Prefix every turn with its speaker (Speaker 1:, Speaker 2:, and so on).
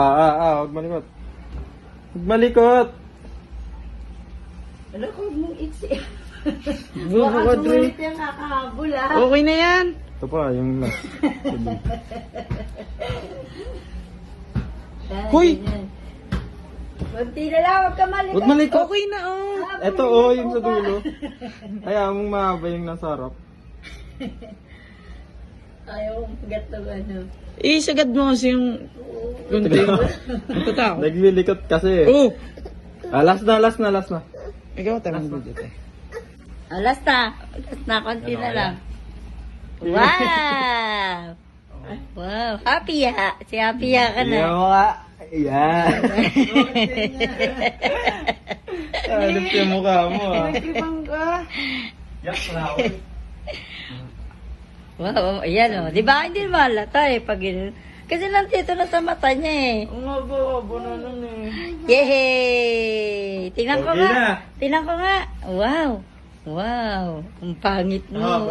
Speaker 1: Huwag malikot. Huwag malikot.
Speaker 2: Ano kung mong itsi?
Speaker 3: Buka
Speaker 2: Baka
Speaker 3: ko, Dre.
Speaker 2: sumunod yung kakahabol, ha?
Speaker 3: Okay na yan.
Speaker 1: Ito pa, yung last. Sige.
Speaker 3: Hoy!
Speaker 2: Kunti na lang, huwag ka malikot.
Speaker 1: Huwag malikot.
Speaker 3: Okay na, oh.
Speaker 1: Ito, yung sa dulo. Ayaw mong mahaba yung nasa harap.
Speaker 2: Ayaw mong pagat ng ano.
Speaker 3: Sagad mo kasi yung kunti. Ito tao.
Speaker 1: Naglilikot kasi.
Speaker 3: Oh!
Speaker 1: Last na.
Speaker 3: Ikaw, tamang video tayo.
Speaker 2: Alas na. Konti na lang. Wow! Wow, happy ha. Si happy ha ka na.
Speaker 1: Iyan mo nga. Yan. Hanap yung mukha mo
Speaker 3: Nagtripang ka.
Speaker 1: Yak na ako.
Speaker 2: Wow, ayan o. Di ba? Hindi malata eh. Pag kasi nandito na sa mata niya eh.
Speaker 3: Ang haba na nun eh.
Speaker 2: Yehey! Tingnan ko
Speaker 1: Okay
Speaker 2: nga.
Speaker 1: na.
Speaker 2: Tingnan ko nga. Wow. Wow. Ang pangit mo.